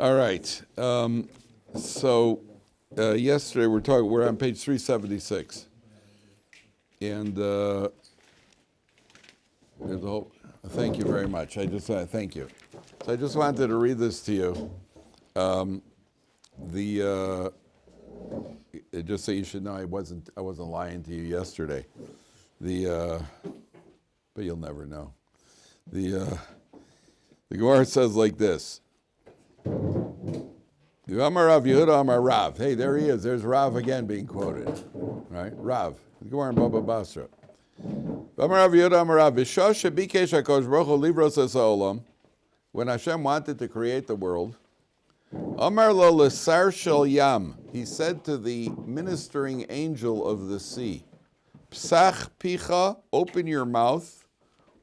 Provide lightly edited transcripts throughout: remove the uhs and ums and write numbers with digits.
All right. Yesterday we're on page 376. And there's a whole, thank you very much. Thank you. So I just wanted to read this to you. Just so you should know, I wasn't lying to you yesterday. But you'll never know. The Gemara says like this. Amar Rav Yehuda Amar Rav. Hey, there he is. There's Rav again being quoted. Right? Rav. Gemara in Baba Basra. Amar Rav Yehuda Amar Rav. B'shah shebikesh HaKadosh Baruch Hu livros es ha'olam. When Hashem wanted to create the world, Amar lo l'sar shel yam. He said to the ministering angel of the sea, Psach picha, open your mouth,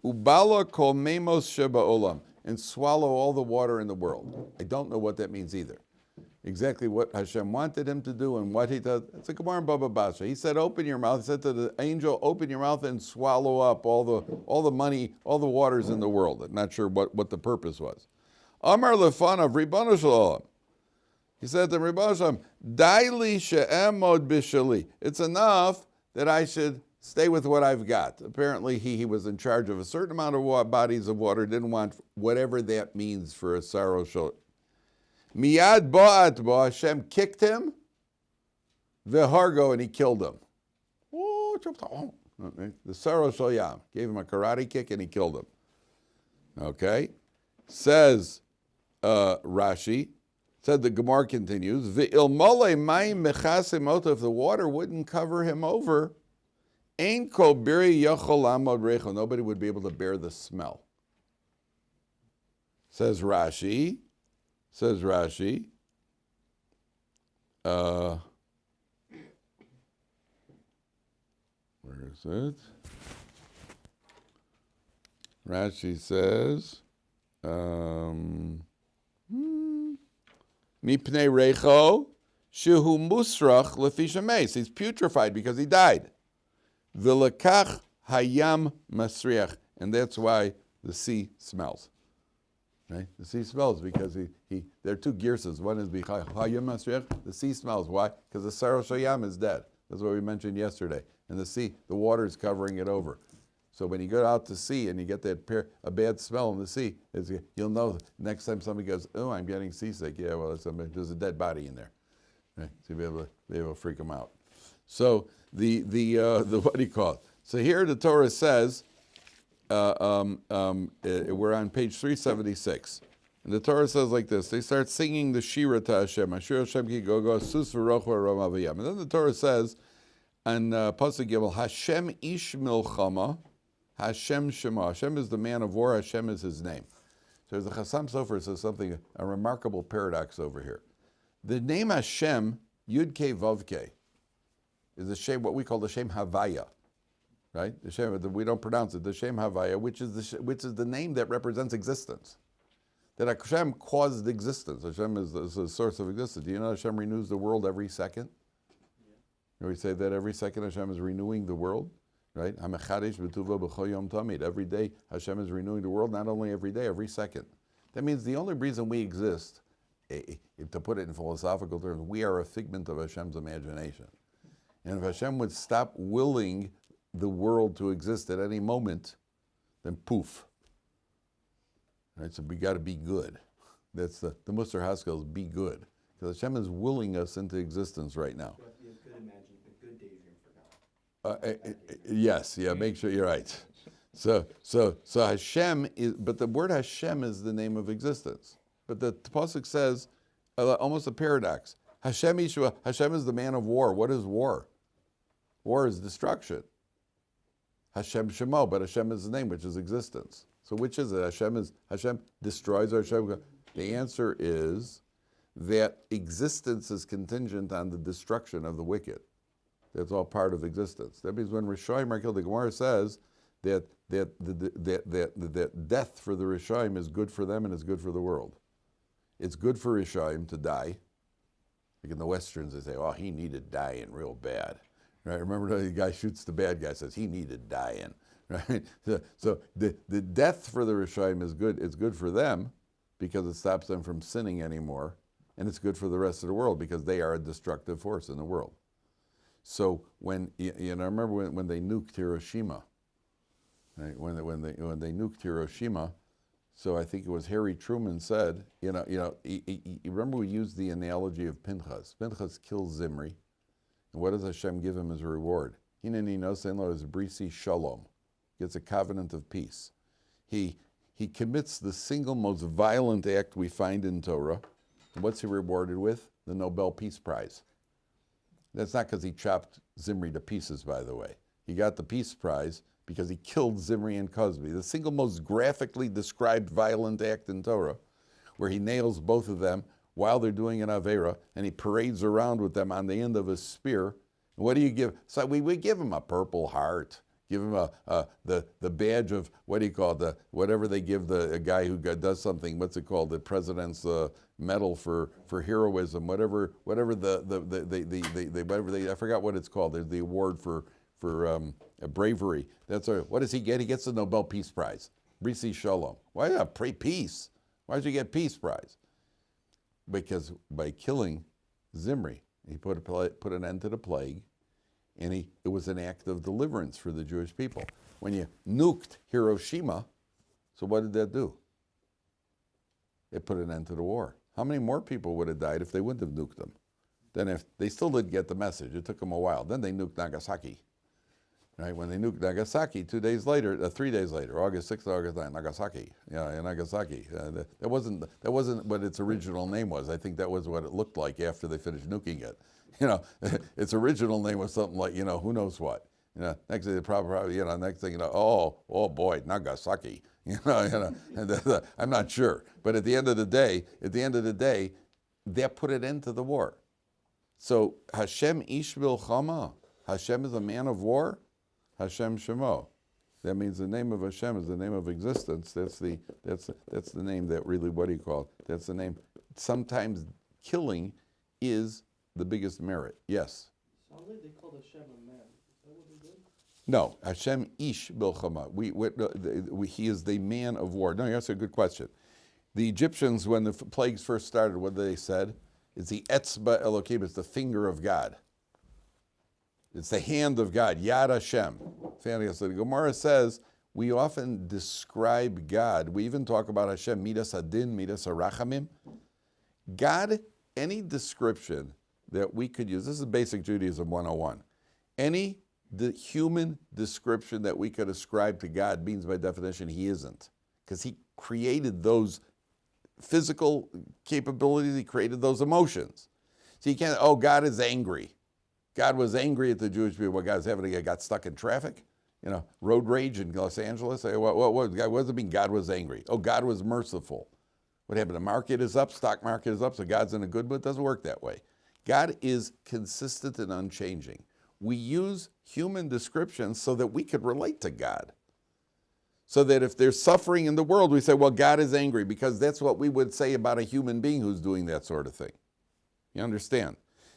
ubala kol memos sheba olam, and swallow all the water in the world. I don't know what that means either. Exactly what Hashem wanted him to do and what he does. It's a Gemara in Baba Basra. He said, open your mouth. He said to the angel, open your mouth and swallow up all the money, all the waters in the world. I'm not sure what the purpose was. Amar lefanav Ribono shel olam. He said to Ribono shel olam, Daili she'emod bishali. It's enough that I should stay with what I've got. Apparently he was in charge of a certain amount of bodies of water, didn't want whatever that means for a sorrow shol. Miyad ba'at ba, Hashem kicked him, v'hargo, and he killed him. The sorrow shol yam, gave him a karate kick and he killed him. Okay? Says Rashi, said the Gemara continues, v'ilmole mayim mechasim oto, if the water wouldn't cover him over, ein kol biri yachol lamod recho, nobody would be able to bear the smell. Says Rashi, where is it? Rashi says, Mipnei recho, shehu musrach lefi shemeis. He's putrefied because he died. V'lekach hayam masriach, and that's why the sea smells. Right? The sea smells because there are two girsas. One is hayam masriach. The sea smells. Why? Because the sarah shayam is dead. That's what we mentioned yesterday. And the water is covering it over. So when you go out to sea and you get a bad smell in the sea, you'll know next time somebody goes, oh, I'm getting seasick. Yeah, well, there's a dead body in there. Right? So you'll be able to freak them out. So the what do you call it? So here the Torah says, we're on page 376. And the Torah says like this, they start singing the Shira to Hashem. Ashir Hashem ki gogo, sus v'roch v'ram aviyam. And then the Torah says, on Pasuk Gimel, Hashem ish milchama, Hashem shema. Hashem is the man of war, Hashem is his name. So the Chassam Sofer says something, a remarkable paradox over here. The name Hashem, Yud Kei Vav Kei, is the Shem, what we call the Shem Havaya, right? The Shem, we don't pronounce it, the Shem Havaya, which is the name that represents existence. That Hashem caused existence. Hashem is the source of existence. Do you know Hashem renews the world every second? Yeah. We say that every second Hashem is renewing the world, right? Every day Hashem is renewing the world, not only every day, every second. That means the only reason we exist, to put it in philosophical terms, we are a figment of Hashem's imagination. And if Hashem would stop willing the world to exist at any moment, then poof. Right? So we got to be good. That's the Musar Haskell is be good. Because Hashem is willing us into existence right now. So you have good daydream for God. Yes, yeah, make sure you're right. So Hashem is, but the word Hashem is the name of existence. But the Pasuk says, almost a paradox. Hashem is the man of war. What is war? War is destruction. Hashem Shemo, but Hashem is the name, which is existence. So which is it? Hashem destroys or Hashem? The answer is that existence is contingent on the destruction of the wicked. That's all part of existence. That means when Rishonim are killed, the Gemara says that death for the Rishonim is good for them and is good for the world. It's good for Rishonim to die. Like in the Westerns, they say, oh, he needed dying real bad. Right? Remember the guy shoots the bad guy, says he needed dying. Right? So the death for the Rishonim is good. It's good for them, because it stops them from sinning anymore, and it's good for the rest of the world because they are a destructive force in the world. So when remember when they nuked Hiroshima, right? When they nuked Hiroshima, so I think it was Harry Truman said, remember we used the analogy of Pinchas. Pinchas kills Zimri, and what does Hashem give him as a reward? Hineni nosen lo is brisi shalom, gets a covenant of peace. He commits the single most violent act we find in Torah. And what's he rewarded with? The Nobel Peace Prize. That's not because he chopped Zimri to pieces, by the way. He got the Peace Prize because he killed Zimri and Cosby, the single most graphically described violent act in Torah, where he nails both of them while they're doing an Avera, and he parades around with them on the end of a spear. And what do you give? So we give him a Purple Heart, give him the badge of, what do you call it, whatever they give a guy who does something, what's it called, the president's medal for heroism, whatever I forgot what it's called. There's the award for bravery. What does he get? He gets the Nobel Peace Prize. Brisi Shalom. Why not peace? Why did you get Peace Prize? Because by killing Zimri, he put an end to the plague, and it was an act of deliverance for the Jewish people. When you nuked Hiroshima, so what did that do? It put an end to the war. How many more people would have died if they wouldn't have nuked them? Then if they still didn't get the message, it took them a while. Then they nuked Nagasaki. Right? When they nuked Nagasaki, 3 days later, August 6th, August 9th, Nagasaki. Yeah, Nagasaki. That wasn't what its original name was. I think that was what it looked like after they finished nuking it. Its original name was something like, who knows what. Next thing, oh boy, Nagasaki. I'm not sure. But at the end of the day, that put an end to the war. So Hashem ish milchama. Hashem is a man of war. Hashem Shemo. That means the name of Hashem is the name of existence. That's the name that really, what do you call it? That's the name. Sometimes killing is the biggest merit. Yes? Sounds like they called Hashem a man. Is that what they did? No, Hashem ish bilchama. He is the man of war. No, that's a good question. The Egyptians, when the plagues first started, what they said? It's the etzba Elokim, it's the finger of God. It's the hand of God, Yad Hashem. So the Gemara says, we often describe God. We even talk about Hashem, Midas Adin, Midas Arachamim. God, any description that we could use, this is basic Judaism 101. The human description that we could ascribe to God means by definition he isn't. Because he created those physical capabilities, he created those emotions. So you can't, God is angry. God was angry at the Jewish people. What God was having, he got stuck in traffic, road rage in Los Angeles. What does it mean God was angry? Oh, God was merciful. What happened? The market is up, stock market is up, so God's in a good mood. It doesn't work that way. God is consistent and unchanging. We use human descriptions so that we could relate to God. So that if there's suffering in the world, we say, well, God is angry, because that's what we would say about a human being who's doing that sort of thing. You understand?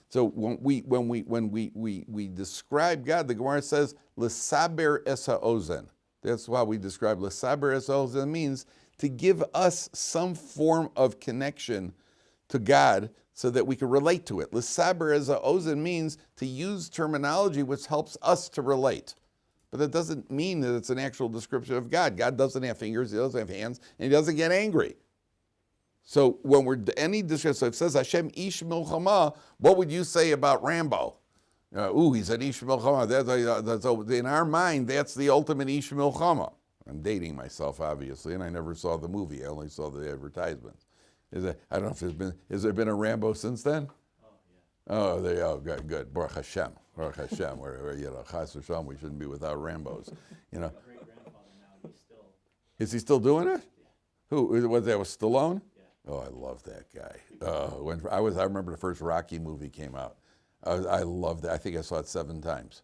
So when we describe God, the Gemara says, L'saber esa ozen. That's why we describe L'saber esa ozen, means to give us some form of connection to God so that we can relate to it. L'saber esa ozen means to use terminology which helps us to relate. But that doesn't mean that it's an actual description of God. God doesn't have fingers, he doesn't have hands, and he doesn't get angry. So when we're any description, so it says Hashem ish milchama, what would you say about Rambo? He's an ish milchama. In our mind, that's the ultimate ish milchama. I'm dating myself, obviously, and I never saw the movie. I only saw the advertisements. I don't know if has there been a Rambo since then? Oh, yeah. Good. Baruch Hashem. Baruch Hashem. Chas v'shalom, we shouldn't be without Rambos. My great-grandfather now, he's still... Is he still doing it? Yeah. Who? Was that Stallone? Yeah. Oh, I love that guy. I remember the first Rocky movie came out. I loved it. I think I saw it 7 times.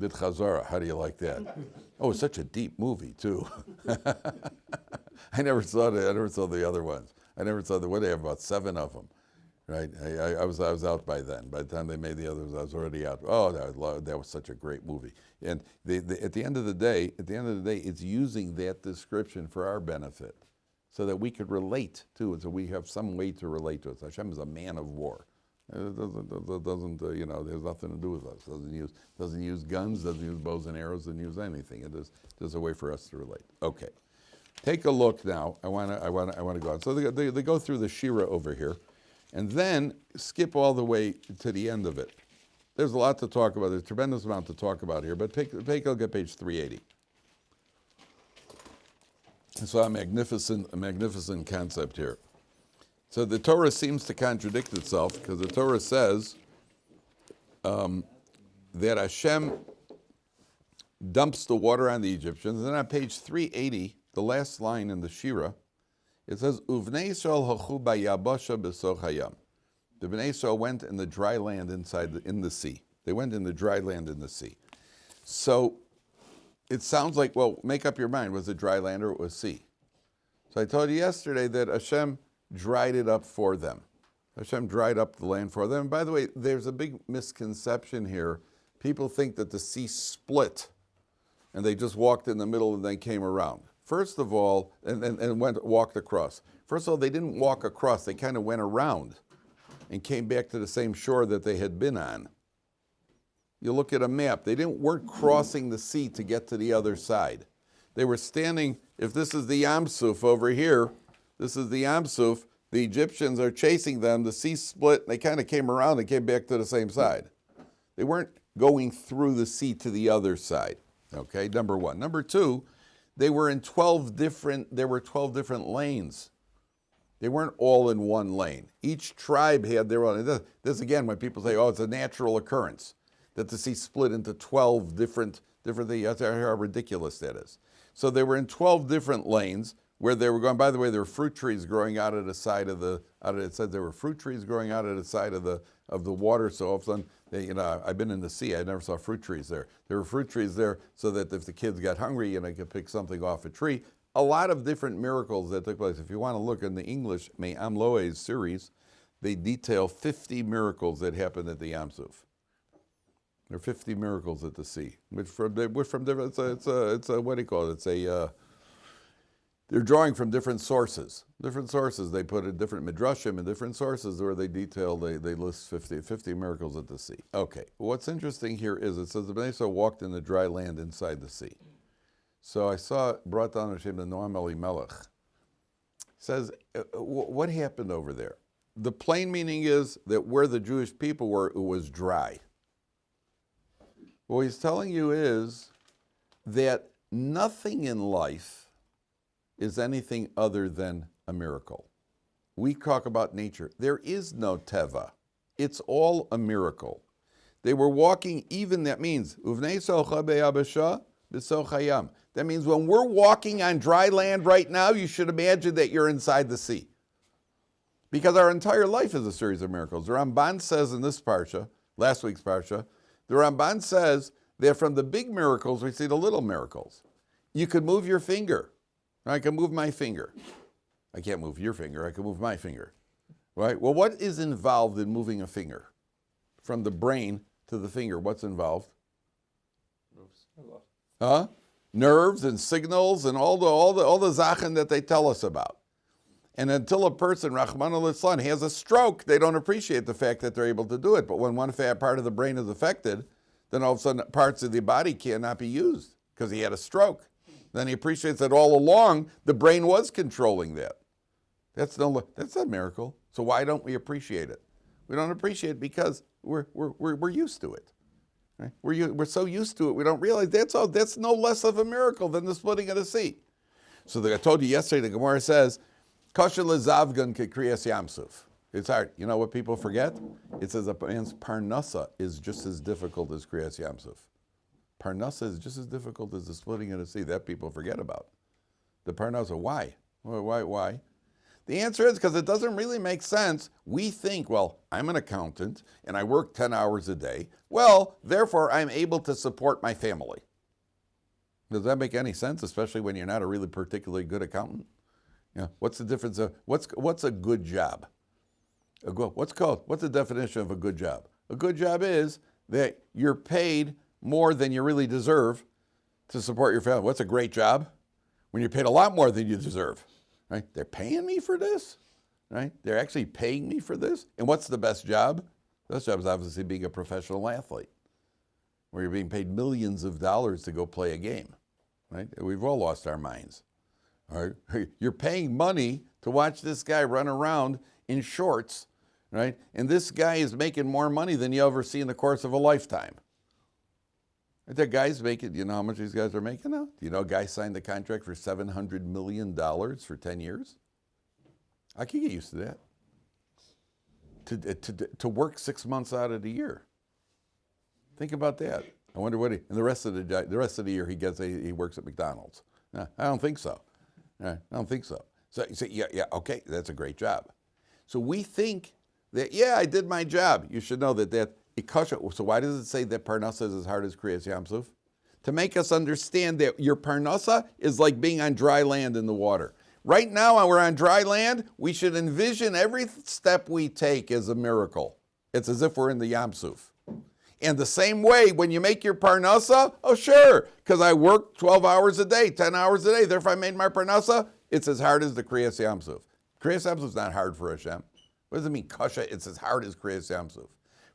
Did Chazara. How do you like that? Oh, it's such a deep movie, too. I never saw the other ones. I never saw what they have, about 7 of them. Right, I was out by then. By the time they made the others, I was already out. Oh, that was such a great movie. And at the end of the day, it's using that description for our benefit. so that we could relate to it, so we have some way to relate to it. Hashem is a man of war. It doesn't there's nothing to do with us. Doesn't use guns, doesn't use bows and arrows, doesn't use anything. There's a way for us to relate. Okay, take a look now. I want to go on. So they go through the Shira over here, and then skip all the way to the end of it. There's a lot to talk about. There's a tremendous amount to talk about here. But take a look at page 380. It's a magnificent concept here. So the Torah seems to contradict itself, because the Torah says that Hashem dumps the water on the Egyptians. And then on page 380, the last line in the Shira, it says, Uvnei Yisrael hachu bayabasha b'soch hayam. The Bnei Yisrael went in the dry land in the sea. They went in the dry land in the sea. So it sounds like, well, make up your mind. Was it dry land or it was sea? So I told you yesterday that Hashem dried it up for them. Hashem dried up the land for them. And by the way, there's a big misconception here. People think that the sea split and they just walked in the middle and then came around. First of all, and walked across. First of all, they didn't walk across. They kind of went around and came back to the same shore that they had been on. You look at a map. They weren't crossing the sea to get to the other side. They were standing, if this is the Yam Suf over here, this is the Yam Suf, the Egyptians are chasing them, the sea split, and they kind of came around and came back to the same side. They weren't going through the sea to the other side. Okay, number one. Number two, there were 12 different lanes. They weren't all in one lane. Each tribe had their own. This again, when people say, oh, it's a natural occurrence, that the sea split into 12 different things. That's how ridiculous that is. So they were in 12 different lanes where they were going. By the way, there were fruit trees growing out of the side of it said there were fruit trees growing out of the side of the water. So all of a sudden, I've been in the sea. I never saw fruit trees there. There were fruit trees there so that if the kids got hungry, they could pick something off a tree. A lot of different miracles that took place. If you want to look in the English Me'am Lo'ez series, they detail 50 miracles that happened at the Yam Suf. There are 50 miracles at the sea, which from different. It's a what do you call it? They're drawing from different sources. Different sources. They put in different midrashim and different sources where they detail. They list 50 miracles at the sea. Okay. What's interesting here is it says the Bnei Yisrael walked in the dry land inside the sea. So I brought down Hashem the Noam Elimelech. Says, what happened over there? The plain meaning is that where the Jewish people were, it was dry. What he's telling you is that nothing in life is anything other than a miracle. We talk about nature. There is no teva. It's all a miracle. They were walking, even that means, that means when we're walking on dry land right now, you should imagine that you're inside the sea. Because our entire life is a series of miracles. The Ramban says in this Parsha, last week's Parsha, the Ramban says that from the big miracles, we see the little miracles. You could move your finger. I can move my finger. I can't move your finger. I can move my finger. Right? Well, what is involved in moving a finger? From the brain to the finger, what's involved? Nerves and signals and all the zachen that they tell us about. And until a person, Rahman al-Islam, has a stroke, they don't appreciate the fact that they're able to do it. But when one part of the brain is affected, then all of a sudden parts of the body cannot be used because he had a stroke. Then he appreciates that all along the brain was controlling that. That's not a miracle. So why don't we appreciate it? We don't appreciate it because we're used to it. Right? We're so used to it we don't realize that's no less of a miracle than the splitting of the sea. So I told you yesterday the Gemara says, Kosher lezavgan kekriyas yamsuf. It's hard. You know what people forget? It says a man's parnasa is just as difficult as kriyas yamsuf. Parnasa is just as difficult as the splitting of the sea. That people forget about. The parnasa, why? Why? The answer is because it doesn't really make sense. We think, well, I'm an accountant and I work 10 hours a day. Well, therefore, I'm able to support my family. Does that make any sense, especially when you're not a really particularly good accountant? You know, what's the difference? What's a good job? What's the definition of a good job? A good job is that you're paid more than you really deserve to support your family. What's a great job? When you're paid a lot more than you deserve. right? They're paying me for this, right? They're actually paying me for this. And what's the best job? The best job is obviously being a professional athlete, where you're being paid millions of dollars to go play a game, right? We've all lost our minds. All right? You're paying money to watch this guy run around in shorts, right? And this guy is making more money than you ever see in the course of a lifetime. The guys making, you know how much these guys are making now? Do you know a guy signed the contract for $700 million for 10 years? I can get used to that. To work 6 months out of the year. Think about that. I wonder what and the rest of the year he works at McDonald's. No, I don't think so. I don't think so. So you say, yeah, okay, that's a great job. So we think that, yeah, I did my job. You should know that so why does it say that Parnasa is as hard as Kriyas Yamsuf? To make us understand that your Parnasa is like being on dry land in the water. Right now, we're on dry land. We should envision every step we take as a miracle. It's as if we're in the Yamsuf. And the same way, when you make your Parnasa, oh sure, because I work 12 hours a day, 10 hours a day, therefore I made my Parnasa, it's as hard as the Kriyas Yamsuf. Kriyas Yamsuf is not hard for Hashem. What does it mean, kasha? It's as hard as Kriyas Yamsuf.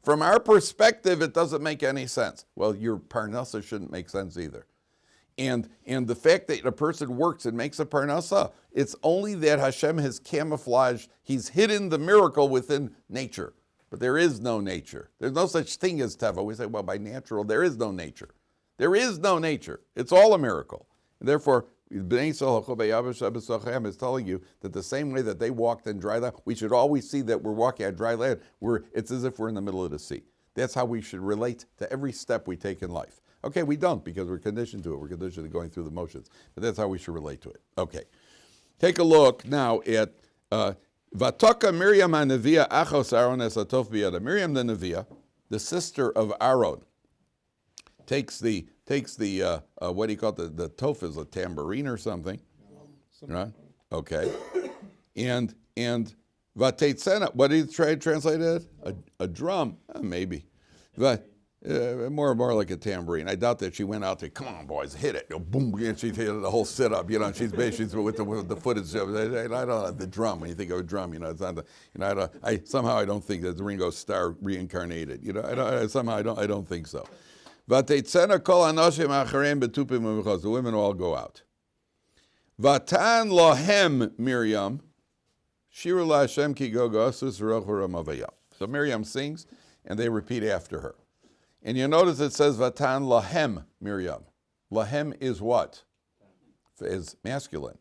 From our perspective, it doesn't make any sense. Well, your Parnasa shouldn't make sense either. And the fact that a person works and makes a Parnasa, it's only that Hashem has camouflaged, he's hidden the miracle within nature. But there is no nature. There's no such thing as Teva. We say, well, by natural, there is no nature. There is no nature. It's all a miracle. And therefore, is telling you that the same way that they walked in dry land, we should always see that we're walking on dry land. It's as if we're in the middle of the sea. That's how we should relate to every step we take in life. Okay, we don't because we're conditioned to it. We're conditioned to going through the motions. But that's how we should relate to it. Okay. Take a look now at Vataka Miriam HaNeviah Achos Aaron Es Atof Biyada. Miriam the Neviah, the sister of Aaron, takes the what do you call it? The tof is a tambourine or something, right? Okay, and vatetzena. What did he translate it? A drum, maybe, but more like a tambourine. I doubt that she went out there. Come on, boys, hit it! Boom! And she hit the whole sit up. You know, she's with the footage. I don't know the drum. When you think of a drum, you know, it's not the. You know, I don't think that Ringo Starr reincarnated. You know, I don't think so. The women all go out. Vatan lohem Miriam, Shira la Hashem ki gogo asus avaya. So Miriam sings, and they repeat after her. And you notice it says Vatan lohem Miriam. Lohem is what? Is masculine.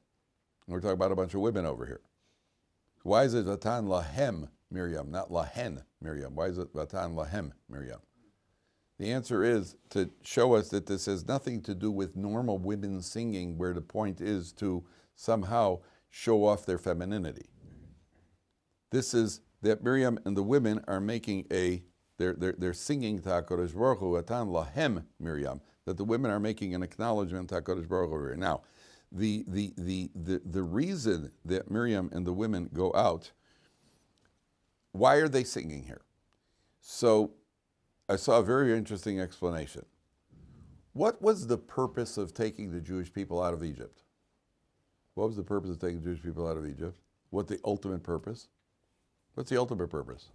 We're talking about a bunch of women over here. Why is it Vatan lohem Miriam, not lahen Miriam? Why is it Vatan lohem Miriam? The answer is to show us that this has nothing to do with normal women singing, where the point is to somehow show off their femininity. This is that Miriam and the women are making they're singing to HaKadosh Baruch Hu, Atan Lahem Miriam, that the women are making an acknowledgement to HaKadosh Baruch Hu. Now, the reason that Miriam and the women go out, why are they singing here? So, I saw a very interesting explanation. What was the purpose of taking the Jewish people out of Egypt? What was the purpose of taking the Jewish people out of Egypt? What's the ultimate purpose? What's the ultimate purpose?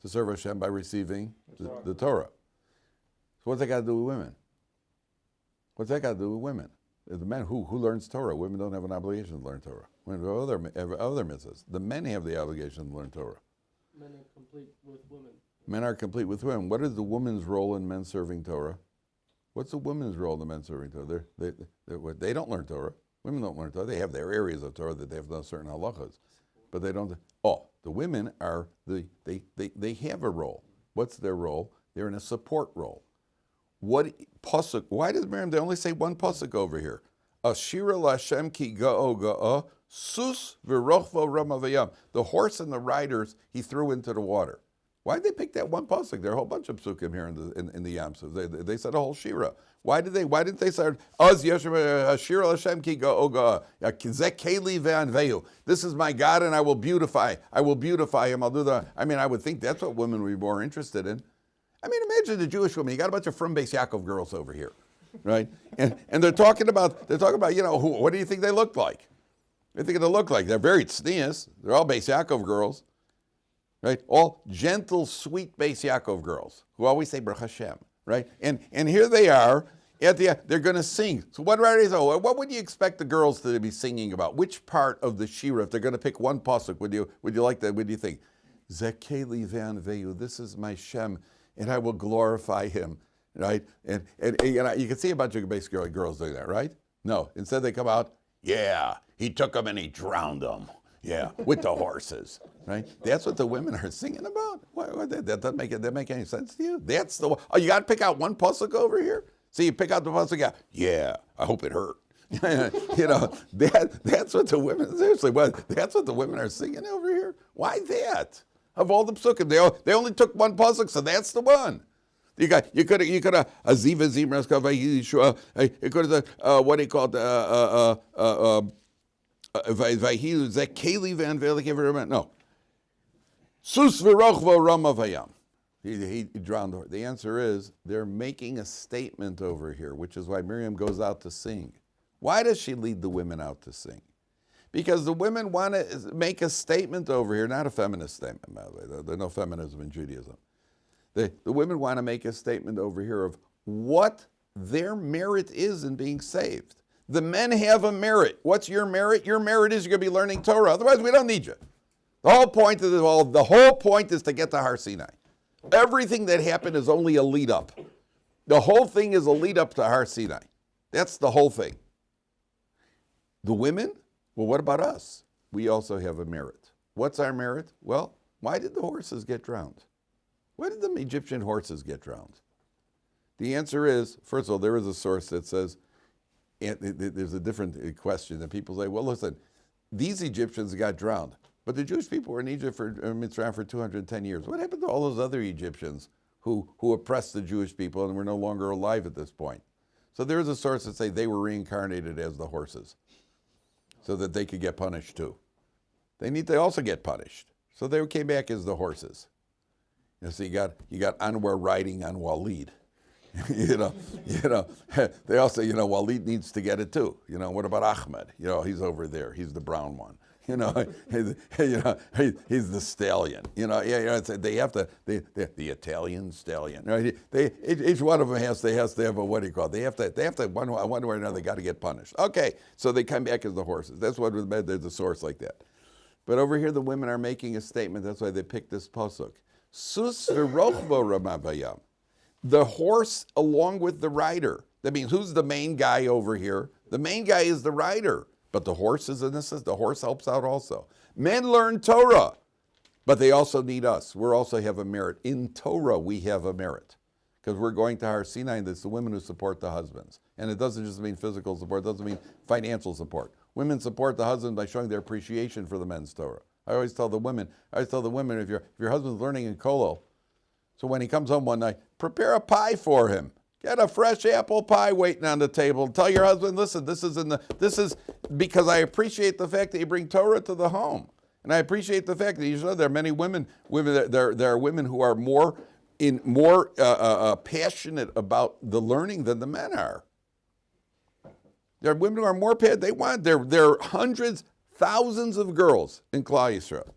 To serve Hashem by receiving the Torah. So what's that got to do with women? What's that got to do with women? The men who learns Torah? Women don't have an obligation to learn Torah. Women have other mitzvahs. The men have the obligation to learn Torah. Men are complete with women. Men are complete with women. What is the woman's role in men serving Torah? What's the woman's role in the men serving Torah? They don't learn Torah. Women don't learn Torah. They have their areas of Torah that they have done certain halachas, but they don't. The women are they have a role. What's their role? They're in a support role. What pasuk? Why does Miriam? They only say one pasuk over here. Ashira Lashem ki ga'o ga'a sus v'rochvo ramavayam. The horse and the riders he threw into the water. Why did they pick that one pasuk? There are a whole bunch of psukim here in the Yamsuf. They said a whole shira. Why didn't they say Az Shira Hashem ki ga'oga Zek Keli ve'anveyu? This is my God and I will beautify him. I'll do the. I mean, I would think that's what women would be more interested in. I mean, imagine the Jewish woman. You got a bunch of from Beis Yaakov girls over here, right? And they're talking about what do you think they look like? What do you think it'll look like? They're very tznius. They're all Beis Yaakov girls, right? All gentle, sweet Beis Yaakov girls who always say Baruch Hashem, right? And here they are. They're going to sing. So what would you expect the girls to be singing about? Which part of the shira? If they're going to pick one pasuk, would you like that? Would you think, Zekeli vanveyu? This is my Shem, and I will glorify him, right? And you can see a bunch of basic girls doing that, right? No, instead they come out, yeah, he took them and he drowned them. Yeah, with the horses, right? That's what the women are singing about. That doesn't make any sense to you? That's the one. Oh, you got to pick out one pasuk over here. So you pick out the pasuk. Yeah, I hope it hurt. That's what the women seriously. That's what the women are singing over here. Why that? Of all the psukim, they only took one pasuk, so that's the one. You could have Aziva Zimras Kavayishua. You could have what he called Zekeli Van Velik. No. Sus v'rochvo Rama Vayam. He drowned her. The answer is they're making a statement over here, which is why Miriam goes out to sing. Why does she lead the women out to sing? Because the women want to make a statement over here, not a feminist statement, by the way. There's no feminism in Judaism. The women want to make a statement over here of what their merit is in being saved. The men have a merit. What's your merit? Your merit is you're going to be learning Torah. Otherwise, we don't need you. The whole point is to get to Har Sinai. Everything that happened is only a lead up. The whole thing is a lead up to Har Sinai. That's the whole thing. The women? Well, what about us? We also have a merit. What's our merit? Well, why did the horses get drowned? Why did the Egyptian horses get drowned? The answer is, first of all, there is a source that says, there's a different question that people say, well, listen, these Egyptians got drowned, but the Jewish people were in Egypt for Mitzrayim for 210 years. What happened to all those other Egyptians who oppressed the Jewish people and were no longer alive at this point? So there is a source that say they were reincarnated as the horses so that they could get punished too. They need to also get punished. So they came back as the horses. So you got Anwar riding on Walid. They also, Walid needs to get it too. What about Ahmed? He's over there. He's the brown one. He's the stallion. They have to, the Italian stallion. Right? Each one of them has to have a, what do you call it? They have to one way or another, they got to get punished. Okay, so they come back as the horses. That's what there's a source like that. But over here, the women are making a statement. That's why they picked this pasuk. Sus v'rochvo ramavayam. The horse along with the rider. That means who's the main guy over here? The main guy is the rider. But the horse is in this. The horse helps out also. Men learn Torah, but they also need us. We also have a merit. In Torah, we have a merit. Because we're going to Har Sinai, and it's the women who support the husbands. And it doesn't just mean physical support. It doesn't mean financial support. Women support the husband by showing their appreciation for the men's Torah. I always tell the women, if your husband's learning in Kollel, so when he comes home one night, prepare a pie for him. Get a fresh apple pie waiting on the table. Tell your husband, listen, this is because I appreciate the fact that you bring Torah to the home. And I appreciate the fact that there are many women there are women who are more passionate about the learning than the men are. There are women who are more passionate. There are hundreds, thousands of girls in Klal Yisrael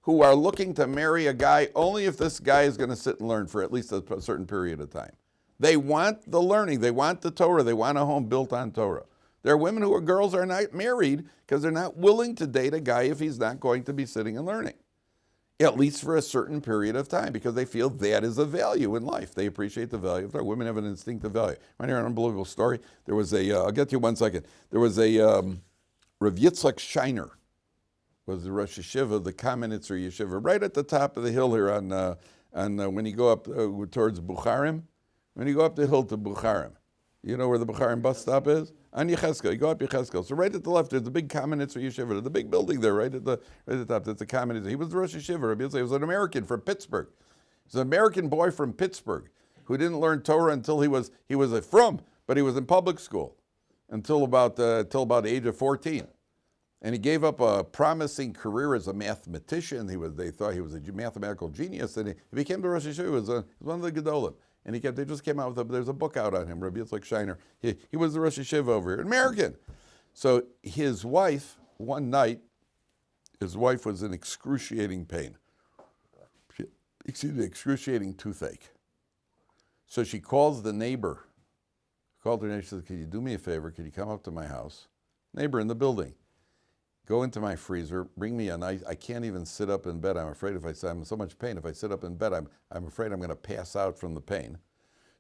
who are looking to marry a guy only if this guy is going to sit and learn for at least a certain period of time. They want the learning. They want the Torah. They want a home built on Torah. There are girls are not married because they're not willing to date a guy if he's not going to be sitting and learning, at least for a certain period of time, because they feel that is a value in life. They appreciate the value of their women have an instinctive value. I hear an unbelievable story. There was I'll get to you 1 second. There was a Rav Yitzchak Shiner was the Rosh Yeshiva, the Kamenitzer Yeshiva, right at the top of the hill here on when you go up towards Bukharim. When you go up the hill to Bukharim, you know where the Bukharim bus stop is? On Yecheskel, you go up Yecheskel. So right at the left, there's the big Kamenitzer Yeshiva, the big building there, right at the top. That's the Kamenitzer. He was the Rosh Yeshiva. He was an American from Pittsburgh. He's an American boy from Pittsburgh who didn't learn Torah until he was but he was in public school until about the age of 14. And he gave up a promising career as a mathematician. They thought he was a mathematical genius, and he became the Rosh Yeshiva. He was one of the Gedolim. And they just came out with there's a book out on him, Rabbi Yitzchak Shiner. He was the Rosh Yeshiva over here, an American. So his wife one night, his wife was in excruciating pain. Excruciating toothache. So she calls the neighbor. Called her neighbor, she says, "Could you do me a favor? Could you come up to my house? Neighbor in the building. Go into my freezer, bring me I can't even sit up in bed. I'm afraid I'm in so much pain. If I sit up in bed, I'm afraid I'm going to pass out from the pain.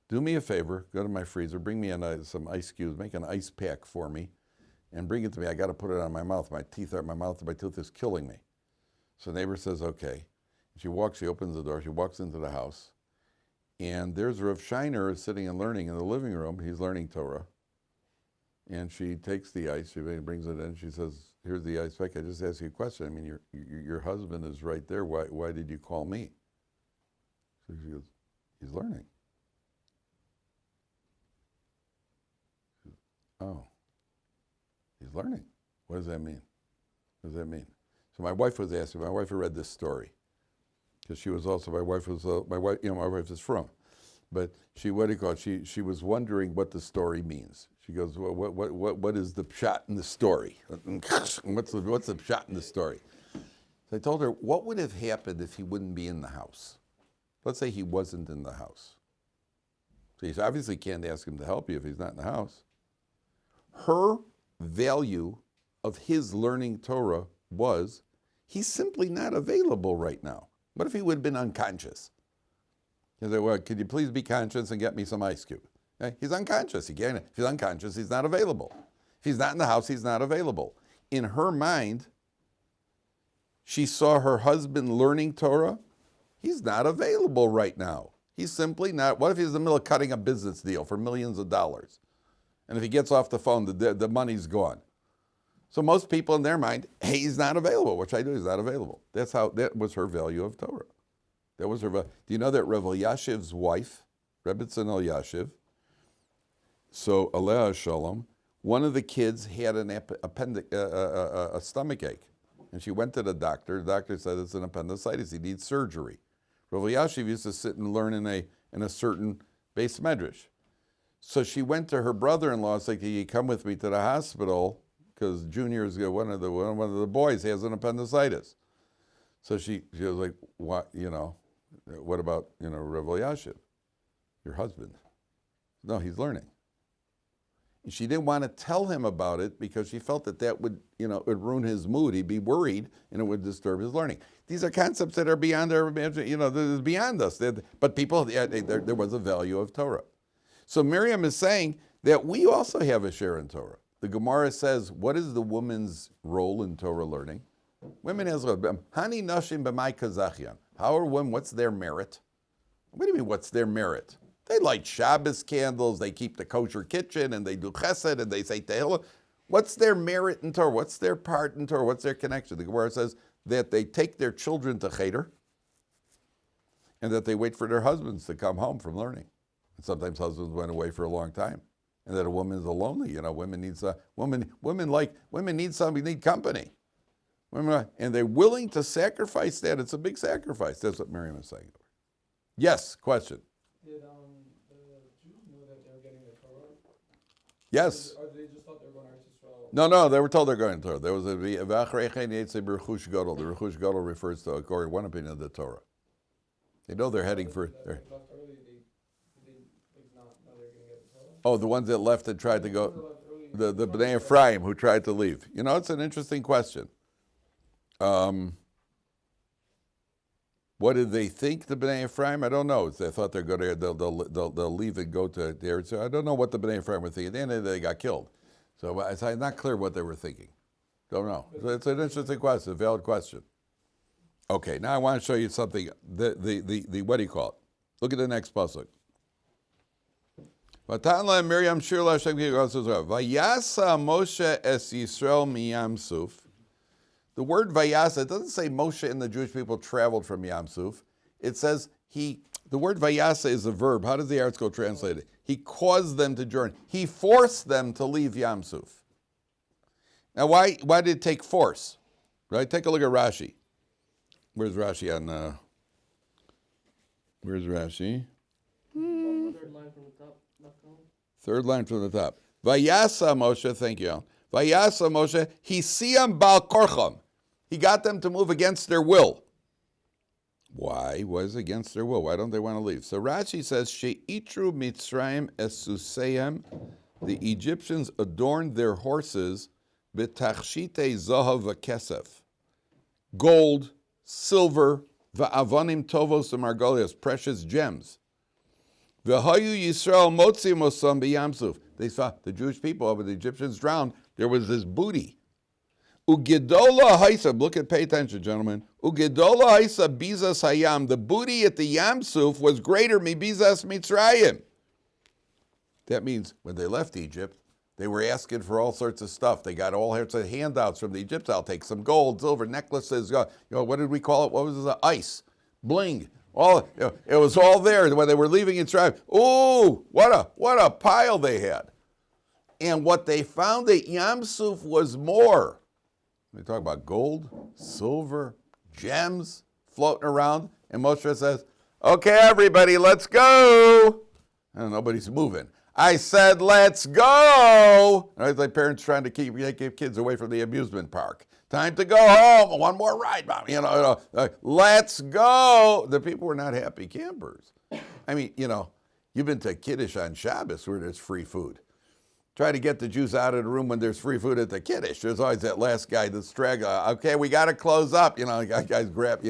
Do me a favor, go to my freezer, bring me some ice cubes, make an ice pack for me, and bring it to me. I got to put it on my mouth. My tooth is killing me." So the neighbor says, "Okay." She opens the door, she walks into the house, and there's Rav Shiner sitting and learning in the living room. He's learning Torah. And she takes the ice, she brings it in, she says, "Here's the ice pack. I just asked you a question. I mean, your husband is right there. Why did you call me?" So she goes, "He's learning." She goes, "Oh, he's learning. What does that mean? What does that mean?" So my wife had read this story. Because she was also, my wife is from. But she was wondering what the story means. She goes, what is the pshat in the story? What's the pshat in the story? So I told her, what would have happened if he wouldn't be in the house? Let's say he wasn't in the house. So you obviously can't ask him to help you if he's not in the house. Her value of his learning Torah was, he's simply not available right now. What if he would have been unconscious? He said, "Well, could you please be conscious and get me some ice cube?" He's unconscious. If he's unconscious, he's not available. If he's not in the house, he's not available. In her mind, she saw her husband learning Torah. He's not available right now. He's simply not. What if he's in the middle of cutting a business deal for millions of dollars? And if he gets off the phone, the money's gone. So most people in their mind, hey, he's not available. What should I do? He's not available. That was her value of Torah. That was her. Do you know that Rav Elyashiv's wife, Rebbetzin Elyashiv, so Aleh Shalom, one of the kids had a stomach ache, and she went to the doctor. The doctor said it's an appendicitis. He needs surgery. Rav Elyashiv used to sit and learn in a certain base medrash. So she went to her brother-in-law and said, "Can you come with me to the hospital? Because Junior's one of the boys has an appendicitis." So she was like, "What? What about Rav Elyashiv, your husband?" "No, he's learning." And she didn't want to tell him about it because she felt that would it would ruin his mood. He'd be worried and it would disturb his learning. These are concepts that are beyond our imagination. Beyond us. But people, there was a value of Torah. So Miriam is saying that we also have a share in Torah. The Gemara says, what is the woman's role in Torah learning? Women has Hani Nashim b'mai kazachyan. How are women? What's their merit? What do you mean? What's their merit? They light Shabbos candles. They keep the kosher kitchen, and they do Chesed, and they say Tehillah. What's their merit in Torah? What's their part in Torah? What's their connection? The Gemara says that they take their children to Cheder, and that they wait for their husbands to come home from learning. And sometimes husbands went away for a long time. And that a woman is lonely. Women need somebody, need company. And they're willing to sacrifice that. It's a big sacrifice. That's what Miriam is saying. Yes, question. Did the Jews know that they were getting the Torah? Yes. Or they just thought they were going to Eretz Yisrael? No, they were told they're going to Torah. There was a V'achreichen Yetzei B'Rechush Gadol. The Rechush Gadol refers to, according to one opinion, of the Torah. They know they're heading for. Oh, the ones that left and tried to go, the Bnei Ephraim who tried to leave. It's an interesting question. What did they think, the Bnei Ephraim? I don't know. They thought they'll leave and go to Eretz. I don't know what the Bnei Ephraim were thinking. At the end of the day, they got killed. So it's not clear what they were thinking. Don't know. So it's an interesting question, a valid question. Okay, now I want to show you something. The what do you call it? Look at the next pasuk. Miriam Vayasa Moshe es Yisrael miyam suf. The word Vayasa, it doesn't say Moshe and the Jewish people traveled from Yam Suf. It says the word Vayasa is a verb. How does the article translate it? He caused them to journey. He forced them to leave Yam Suf. Now, why did it take force? Right? Take a look at Rashi. Where's Rashi on? Where's Rashi? Third line from the top. Third line from the top. Vayasa Moshe, thank you, Al. Vayasa Moshe, Hisiam Bal Korcham. He got them to move against their will. Why was against their will? Why don't they want to leave? So Rashi says, She'itru Mitzrayim Esuseim. The Egyptians adorned their horses b'tachshite zahav v'kesef. Gold, silver, va'avanim tovos u'margolios, precious gems. V'hayu Yisrael motzi mosam b'yamsuf. They saw the Jewish people, when the Egyptians drowned, there was this booty. Ugedola haisa, look at, pay attention, gentlemen. Ugedola haisa bizas hayam. The booty at the Yamsuf was greater mi bizas Mitzrayim. That means when they left Egypt, they were asking for all sorts of stuff. They got all sorts of handouts from the Egyptians. I'll take some gold, silver, necklaces. What did we call it? What was it? Ice, bling. All it was all there when they were leaving Mitzrayim. Ooh, what a pile they had. And what they found at Yamsuf was more. They talk about gold, silver, gems floating around. And Moshe says, okay, everybody, let's go. And nobody's moving. I said, let's go. And it's like parents trying to keep kids away from the amusement park. Time to go home. One more ride, Mom. Let's go. The people were not happy campers. I mean, you've been to Kiddush on Shabbos where there's free food. Try to get the Jews out of the room when there's free food at the Kiddush. There's always that last guy, the straggler. Okay, we got to close up. Guys grab,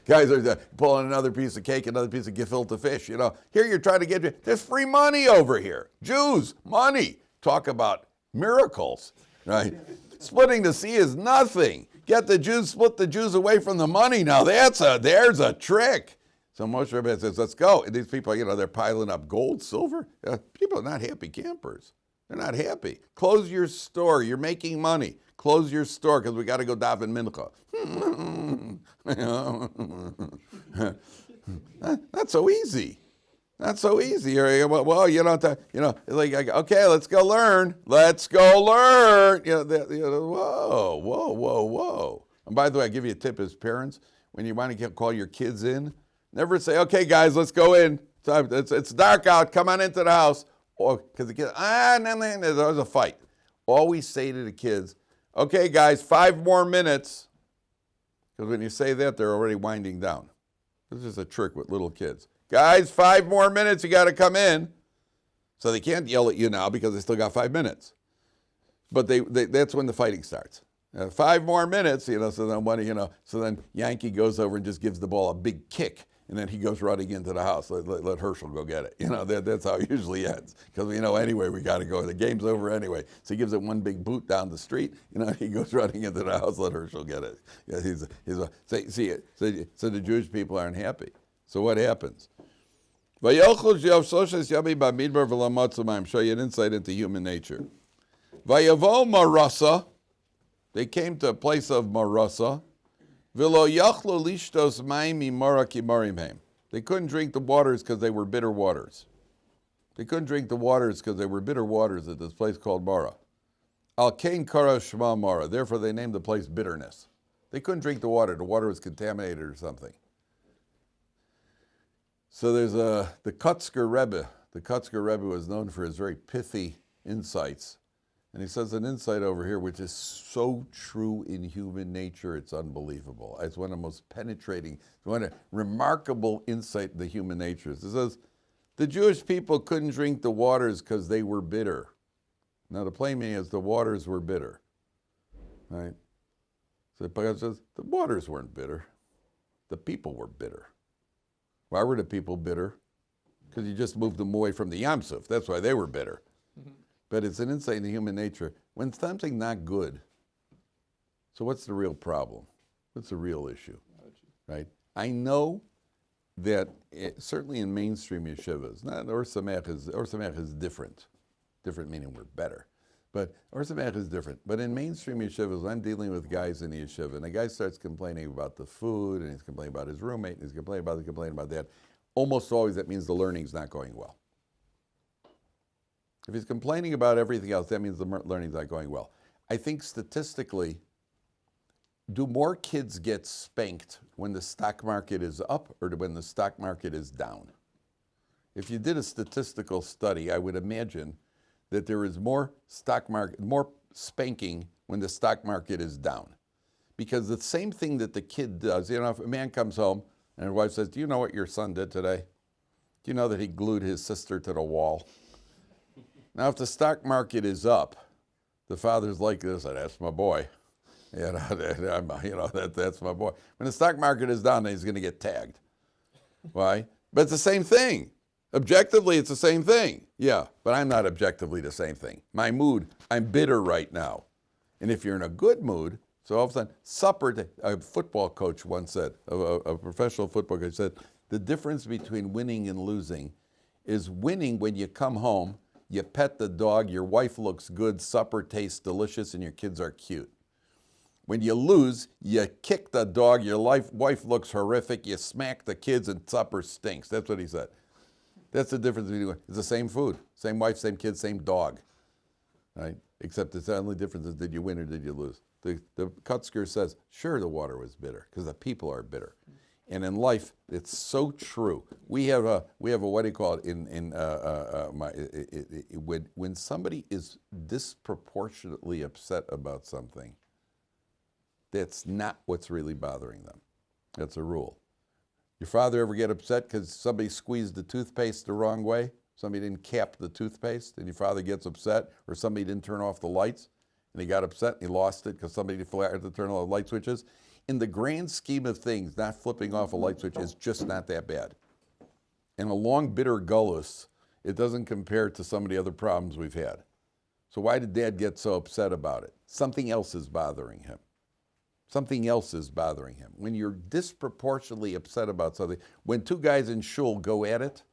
guys are pulling another piece of cake, another piece of gefilte fish. Here you're trying to get, there's free money over here. Jews, money. Talk about miracles, right? Splitting the sea is nothing. Split the Jews away from the money. Now there's a trick. So Moshe Rabbeinu says, let's go. And these people, they're piling up gold, silver. People are not happy campers. They're not happy. Close your store. You're making money. Close your store because we got to go daven mincha. Not so easy. Not so easy. Well, okay, let's go learn. Let's go learn. Whoa. And by the way, I give you a tip as parents. When you want to call your kids in, never say, okay, guys, let's go in. It's dark out. Come on into the house. Or because the kids, there's always a fight. Always say to the kids, okay, guys, 5 more minutes. Because when you say that, they're already winding down. This is a trick with little kids. Guys, 5 more minutes, you got to come in. So they can't yell at you now because they still got 5 minutes. But that's when the fighting starts. 5 more minutes, so then Yankee goes over and just gives the ball a big kick. And then he goes running into the house. Let Herschel go get it. That's how it usually ends. Because anyway, we got to go. The game's over anyway. So he gives it one big boot down the street. He goes running into the house. Let Herschel get it. So the Jewish people aren't happy. So what happens? Show you an insight into human nature. Vayavo Marasa. They came to a place of Marasa. They couldn't drink the waters because they were bitter waters. They couldn't drink the waters because they were bitter waters at this place called Mara. Al Kain Kara Shema Mara. Therefore, they named the place Bitterness. They couldn't drink the water. The water was contaminated or something. So there's the Kutzker Rebbe. The Kutzker Rebbe was known for his very pithy insights. And he says an insight over here which is so true in human nature, it's unbelievable. It's one of the most penetrating, one of the remarkable insight in the human nature. It says, the Jewish people couldn't drink the waters because they were bitter. Now the plain meaning is the waters were bitter. Right? So it says, the waters weren't bitter. The people were bitter. Why were the people bitter? Because you just moved them away from the Yamsuf. That's why they were bitter. Mm-hmm. But it's an insight into human nature. When something's not good, so what's the real problem? What's the real issue? Right? I know that certainly in mainstream yeshivas, Ohr Somayach is different. Different meaning we're better. But Ohr Somayach is different. But in mainstream yeshivas, I'm dealing with guys in the yeshiva, and the guy starts complaining about the food, and he's complaining about his roommate, and he's complaining about that. Almost always that means the learning's not going well. If he's complaining about everything else, that means the learning's not going well. I think statistically, do more kids get spanked when the stock market is up or when the stock market is down? If you did a statistical study, I would imagine that there is more spanking when the stock market is down. Because the same thing that the kid does, if a man comes home and his wife says, do you know what your son did today? Do you know that he glued his sister to the wall? Now, if the stock market is up, the father's like this, that's my boy. That's my boy. When the stock market is down, then he's going to get tagged. Why? But it's the same thing. Objectively, it's the same thing. Yeah, but I'm not objectively the same thing. My mood, I'm bitter right now. And if you're in a good mood, so all of a sudden, a football coach once said, a professional football coach said, the difference between winning and losing is winning when you come home, you pet the dog, your wife looks good, supper tastes delicious, and your kids are cute. When you lose, you kick the dog, your wife looks horrific, you smack the kids, and supper stinks. That's what he said. That's the difference between, it's the same food, same wife, same kids, same dog, right? Except the only difference is, did you win or did you lose? The Kutzker says, sure, the water was bitter because the people are bitter. And in life, it's so true. We have a what do you call it? When somebody is disproportionately upset about something, that's not what's really bothering them. That's a rule. Your father ever get upset because somebody squeezed the toothpaste the wrong way? Somebody didn't cap the toothpaste, and your father gets upset, or somebody didn't turn off the lights, and he got upset and he lost it because somebody forgot to turn off the light switches. In the grand scheme of things, not flipping off a light switch is just not that bad. And a long, bitter gullus, it doesn't compare to some of the other problems we've had. So why did Dad get so upset about it? Something else is bothering him. Something else is bothering him. When you're disproportionately upset about something, when two guys in shul go at it,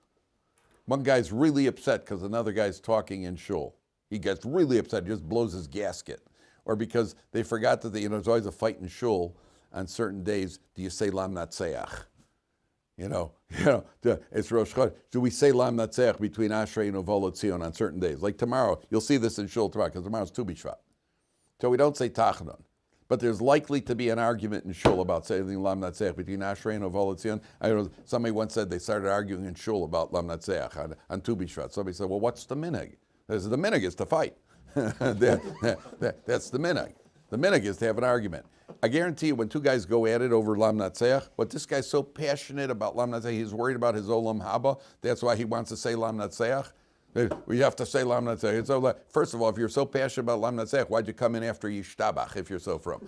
one guy's really upset because another guy's talking in shul. He gets really upset, just blows his gasket. Or because they forgot that, there's always a fight in shul on certain days. Do you say Lam Natseach? It's Rosh Chodesh. Do we say Lam Natseach between Ashrei and Uvol Tzion on certain days? Like tomorrow, you'll see this in shul tomorrow, because tomorrow's Tu B'Shvat. So we don't say Tachanun. But there's likely to be an argument in shul about saying Lam Natseach between Ashrei and Uvol Tzion. I know somebody once said they started arguing in shul about Lam Natseach on Tu B'Shvat. Somebody said, well, what's the minhag? The minhag is to fight. That's the minhag. The minhag is to have an argument. I guarantee you, when two guys go at it over Lam Natseach, but this guy's so passionate about Lam Natseach, he's worried about his Olam Haba. That's why he wants to say Lam Natseach. We have to say Lam Natseach. So, first of all, if you're so passionate about Lam Natseach, why'd you come in after Yishtabach if you're so from?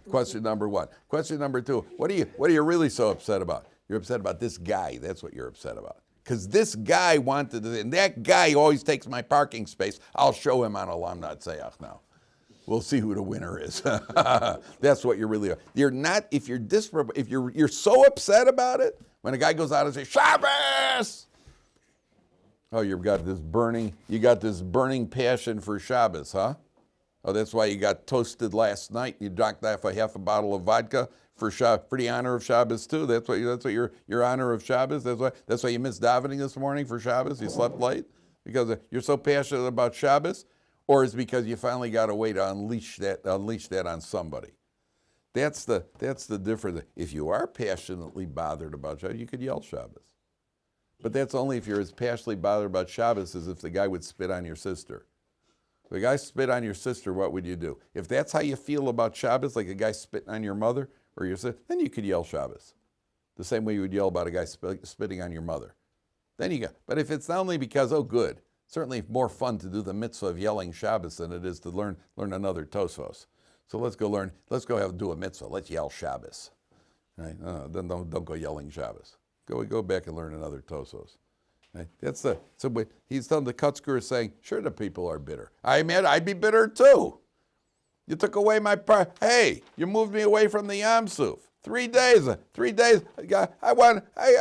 Question number one. Question number two, what are you really so upset about? You're upset about this guy. That's what you're upset about. Because this guy wanted to, and that guy always takes my parking space. I'll show him on a Lam Natseach now. We'll see who the winner is. That's what you're really. You're not, if you're so upset about it, when a guy goes out and says, Shabbos! Oh, you got this burning passion for Shabbos, huh? Oh, that's why you got toasted last night. You drank half a bottle of vodka for the honor of Shabbos too. That's what your honor of Shabbos. That's why you missed davening this morning for Shabbos. You slept late because you're so passionate about Shabbos, or is it because you finally got a way to unleash that on somebody? That's the difference. If you are passionately bothered about Shabbos, you could yell Shabbos. But that's only if you're as passionately bothered about Shabbos as if the guy would spit on your sister. If the guy spit on your sister, what would you do? If that's how you feel about Shabbos, like a guy spitting on your mother or your sister, then you could yell Shabbos. The same way you would yell about a guy spitting on your mother. Then you go. But if it's only because, oh good, certainly more fun to do the mitzvah of yelling Shabbos than it is to learn another Tosfos. So let's go do a mitzvah. Let's yell Shabbos. Right? Then don't go yelling Shabbos. Go back and learn another Tosfos. Right? So he's telling the Kutzker is saying, sure, the people are bitter. I'd be bitter too. You took away my hey, you moved me away from the Yam Suf. 3 days. I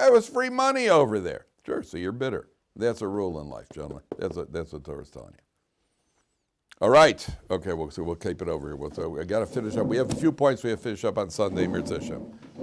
was free money over there. Sure, so you're bitter. That's a rule in life, gentlemen. That's what Torah's telling you. All right. Okay, we'll keep it over here. I got to finish up. We have a few points we have to finish up on Sunday, Mirz Hashem.